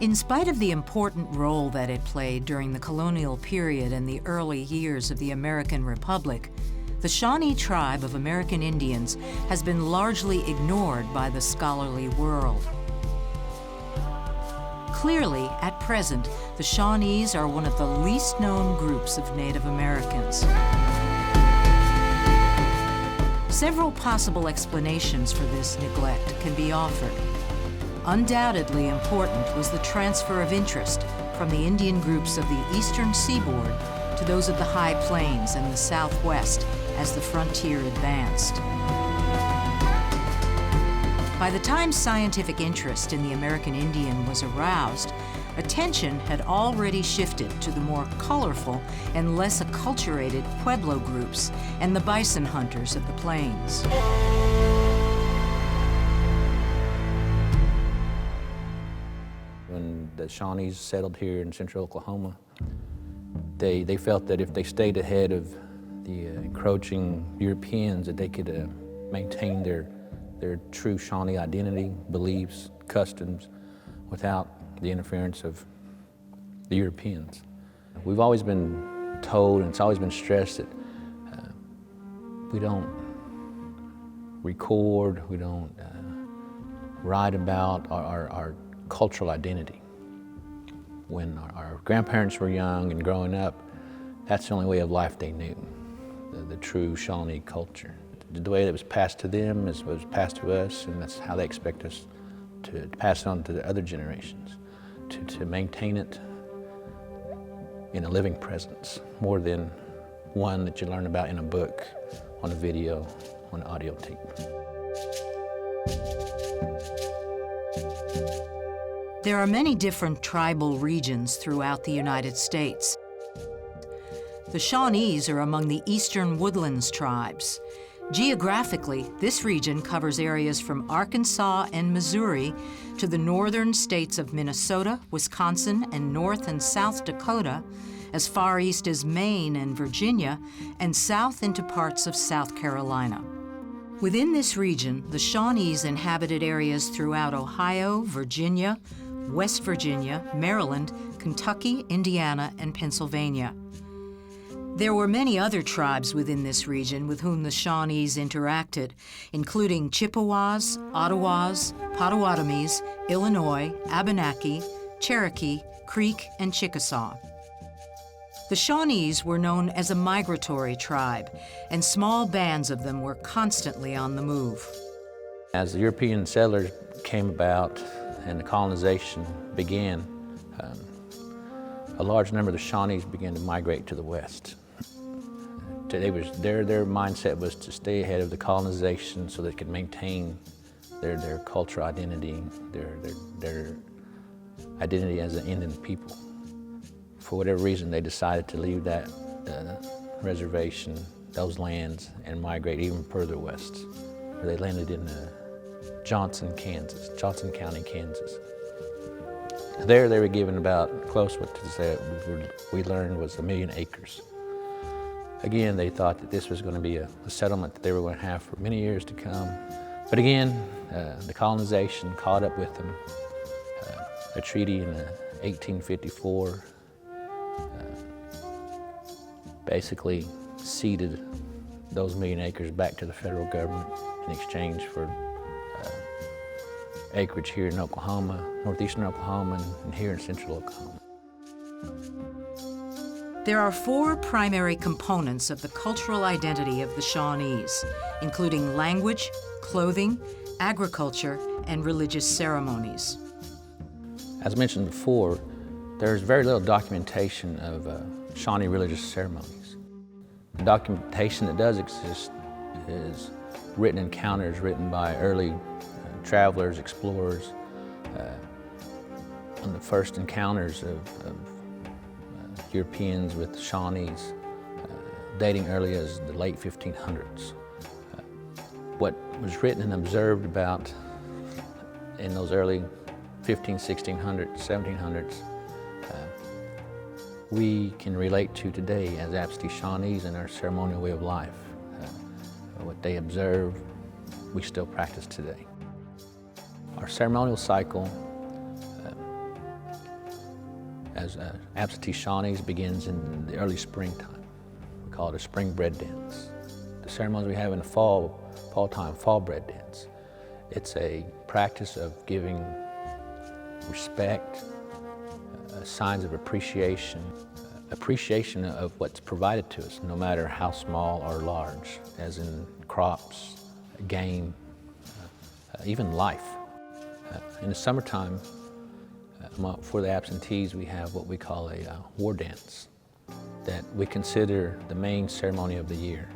In spite of the important role that it played during the colonial period and the early years of the American Republic, the Shawnee tribe of American Indians has been largely ignored by the scholarly world. Clearly, at present, the Shawnees are one of the least known groups of Native Americans. Several possible explanations for this neglect can be offered. Undoubtedly important was the transfer of interest from the Indian groups of the eastern seaboard to those of the high plains and the Southwest as the frontier advanced. By the time scientific interest in the American Indian was aroused, attention had already shifted to the more colorful and less acculturated Pueblo groups and the bison hunters of the plains. When the Shawnees settled here in central Oklahoma, they felt that if they stayed ahead of the encroaching Europeans, that they could maintain their true Shawnee identity, beliefs, customs, without the interference of the Europeans. We've always been told, and it's always been stressed, that we don't record, we don't write about our cultural identity. When our grandparents were young and growing up, that's the only way of life they knew, the true Shawnee culture. The way that was passed to them was passed to us, and that's how they expect us to pass it on to the other generations, to maintain it in a living presence, more than one that you learn about in a book, on a video, on an audio tape. There are many different tribal regions throughout the United States. The Shawnees are among the Eastern Woodlands tribes. Geographically, this region covers areas from Arkansas and Missouri to the northern states of Minnesota, Wisconsin, and North and South Dakota, as far east as Maine and Virginia, and south into parts of South Carolina. Within this region, the Shawnees inhabited areas throughout Ohio, Virginia, West Virginia, Maryland, Kentucky, Indiana, and Pennsylvania. There were many other tribes within this region with whom the Shawnees interacted, including Chippewas, Ottawas, Potawatomis, Illinois, Abenaki, Cherokee, Creek, and Chickasaw. The Shawnees were known as a migratory tribe, and small bands of them were constantly on the move. As the European settlers came about and the colonization began, a large number of the Shawnees began to migrate to the west. Their mindset was to stay ahead of the colonization so they could maintain their cultural identity, their identity as an Indian people. For whatever reason, they decided to leave that reservation, those lands, and migrate even further west. They landed in Johnson County, Kansas. There they were given about close what we learned was 1 million acres. Again, they thought that this was going to be a settlement that they were going to have for many years to come. But again, the colonization caught up with them. A treaty in 1854 basically ceded those 1 million acres back to the federal government in exchange for acreage here in Oklahoma, northeastern Oklahoma, and here in central Oklahoma. There are 4 primary components of the cultural identity of the Shawnees, including language, clothing, agriculture, and religious ceremonies. As mentioned before, there's very little documentation of Shawnee religious ceremonies. The documentation that does exist is written encounters written by early travelers, explorers, on the first encounters of Europeans with Shawnees, dating early as the late 1500s. What was written and observed about in those early 1600s, 1700s, we can relate to today as absentee Shawnees in our ceremonial way of life. What they observe, we still practice today. Our ceremonial cycle as absentee Shawnees begins in the early springtime. We call it a spring bread dance. The ceremonies we have in the fall time, fall bread dance. It's a practice of giving respect, signs of appreciation of what's provided to us, no matter how small or large, as in crops, game, even life. In the summertime, for the absentees, we have what we call a war dance that we consider the main ceremony of the year.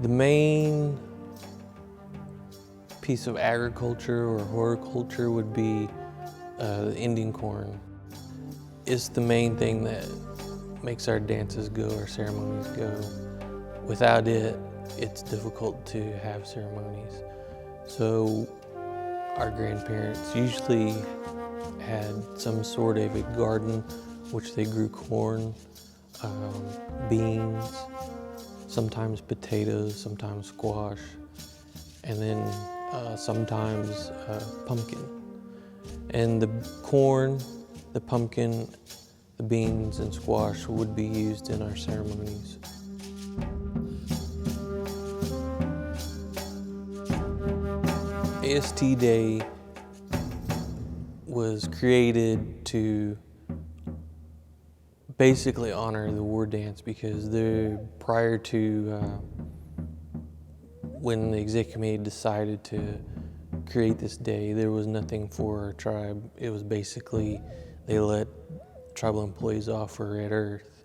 The main piece of agriculture or horticulture would be the Indian corn. It's the main thing that makes our dances go, our ceremonies go. Without it, it's difficult to have ceremonies. So our grandparents usually had some sort of a garden which they grew corn, beans, sometimes potatoes, sometimes squash, and then sometimes pumpkin. And the corn, the pumpkin, the beans, and squash would be used in our ceremonies. AST Day was created to basically honor the war dance, because prior to when the executive committee decided to create this day, there was nothing for our tribe. It was basically they let tribal employees off for Red Earth.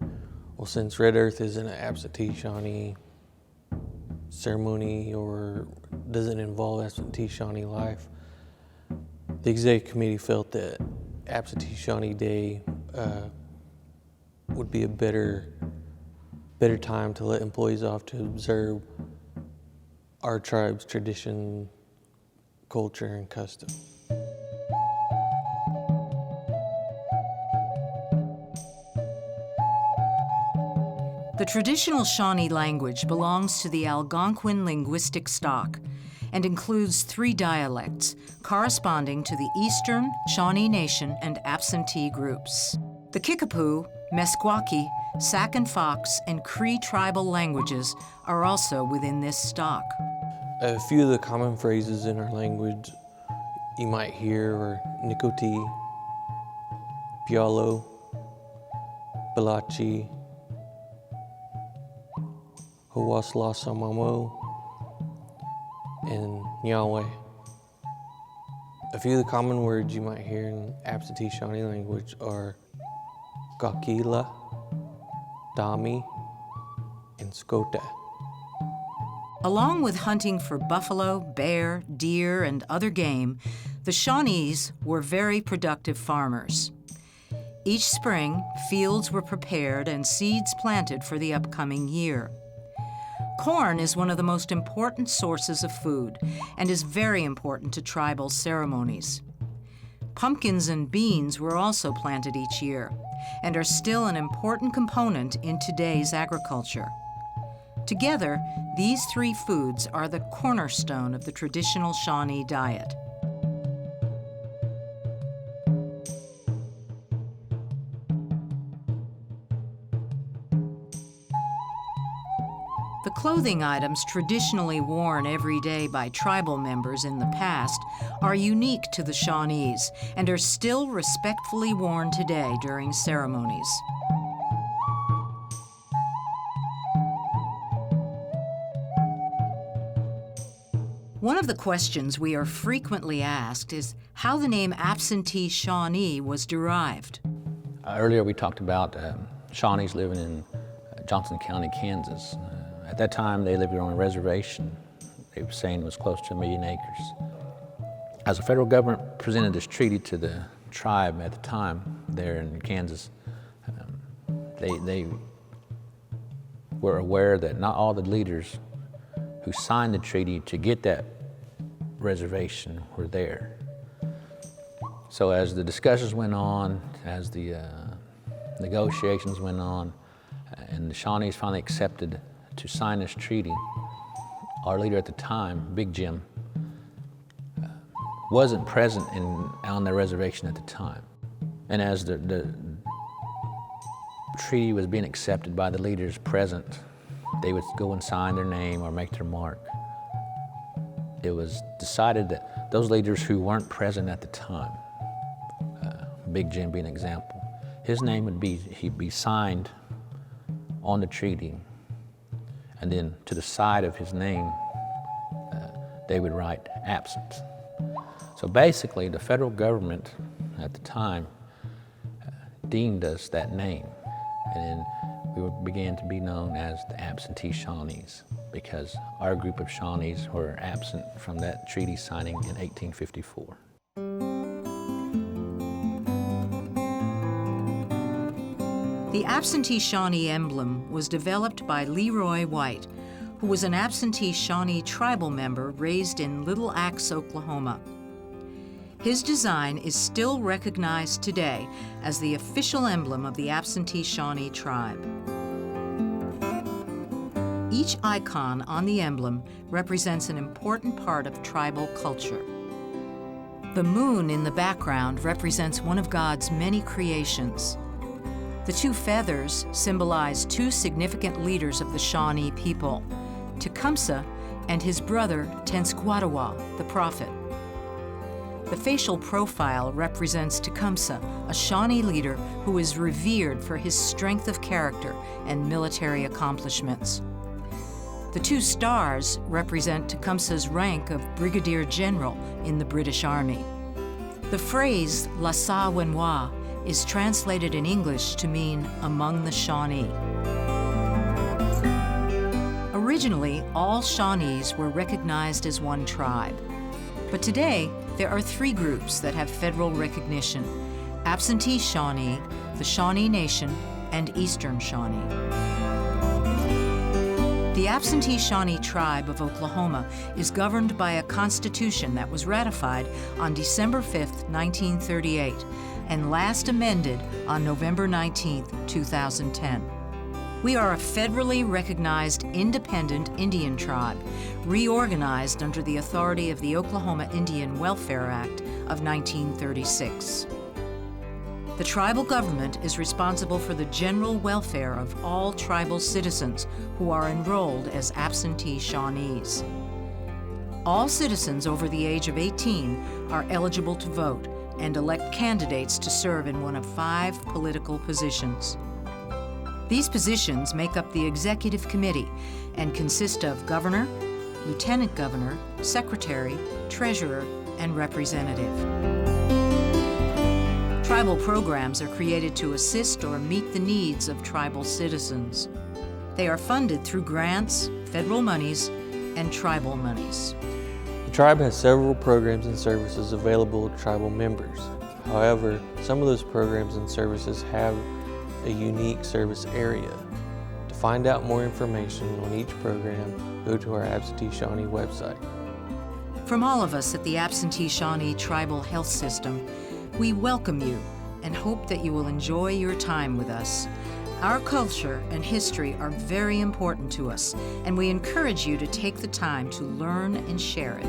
Well, since Red Earth isn't an absentee Shawnee ceremony or doesn't involve absentee Shawnee life, the executive committee felt that absentee Shawnee Day would be a better time to let employees off to observe our tribe's tradition, culture, and custom. The traditional Shawnee language belongs to the Algonquin linguistic stock and includes 3 dialects corresponding to the Eastern, Shawnee Nation, and absentee groups. The Kickapoo, Meskwaki, Sac and Fox, and Cree tribal languages are also within this stock. A few of the common phrases in our language you might hear are Nikoti, Pialo, Balachi, Hawasla and Nyahweh. A few of the common words you might hear in absentee Shawnee language are Gakila, Dami, and Skota. Along with hunting for buffalo, bear, deer, and other game, the Shawnees were very productive farmers. Each spring, fields were prepared and seeds planted for the upcoming year. Corn is one of the most important sources of food and is very important to tribal ceremonies. Pumpkins and beans were also planted each year and are still an important component in today's agriculture. Together, these 3 foods are the cornerstone of the traditional Shawnee diet. The clothing items traditionally worn every day by tribal members in the past are unique to the Shawnees and are still respectfully worn today during ceremonies. One of the questions we are frequently asked is how the name absentee Shawnee was derived. Earlier we talked about Shawnees living in Johnson County, Kansas. At that time, they lived on a reservation. They were saying it was close to 1 million acres. As the federal government presented this treaty to the tribe at the time there in Kansas, they were aware that not all the leaders who signed the treaty to get that reservation were there. So as the discussions went on, as the negotiations went on, and the Shawnees finally accepted to sign this treaty, our leader at the time, Big Jim, wasn't present on the reservation at the time. And as the treaty was being accepted by the leaders present, they would go and sign their name or make their mark. It was decided that those leaders who weren't present at the time, Big Jim being an example, his name would be signed on the treaty, and then to the side of his name, they would write absent. So basically, the federal government at the time deemed us that name, and then we began to be known as the absentee Shawnees, because our group of Shawnees were absent from that treaty signing in 1854. The absentee Shawnee emblem was developed by Leroy White, who was an absentee Shawnee tribal member raised in Little Axe, Oklahoma. His design is still recognized today as the official emblem of the absentee Shawnee tribe. Each icon on the emblem represents an important part of tribal culture. The moon in the background represents one of God's many creations. The two feathers symbolize two significant leaders of the Shawnee people, Tecumseh and his brother Tenskwatawa, the prophet. The facial profile represents Tecumseh, a Shawnee leader who is revered for his strength of character and military accomplishments. The two stars represent Tecumseh's rank of Brigadier General in the British Army. The phrase La Sa Wenwa is translated in English to mean among the Shawnee. Originally, all Shawnees were recognized as one tribe, but today there are three groups that have federal recognition: Absentee Shawnee, the Shawnee Nation, and Eastern Shawnee. The Absentee Shawnee Tribe of Oklahoma is governed by a constitution that was ratified on December 5, 1938, and last amended on November 19, 2010. We are a federally recognized independent Indian tribe, reorganized under the authority of the Oklahoma Indian Welfare Act of 1936. The tribal government is responsible for the general welfare of all tribal citizens who are enrolled as absentee Shawnees. All citizens over the age of 18 are eligible to vote and elect candidates to serve in one of 5 political positions. These positions make up the executive committee and consist of governor, lieutenant governor, secretary, treasurer, and representative. Tribal programs are created to assist or meet the needs of tribal citizens. They are funded through grants, federal monies, and tribal monies. The tribe has several programs and services available to tribal members. However, some of those programs and services have a unique service area. To find out more information on each program, go to our Absentee Shawnee website. From all of us at the Absentee Shawnee Tribal Health System, we welcome you and hope that you will enjoy your time with us. Our culture and history are very important to us, and we encourage you to take the time to learn and share it.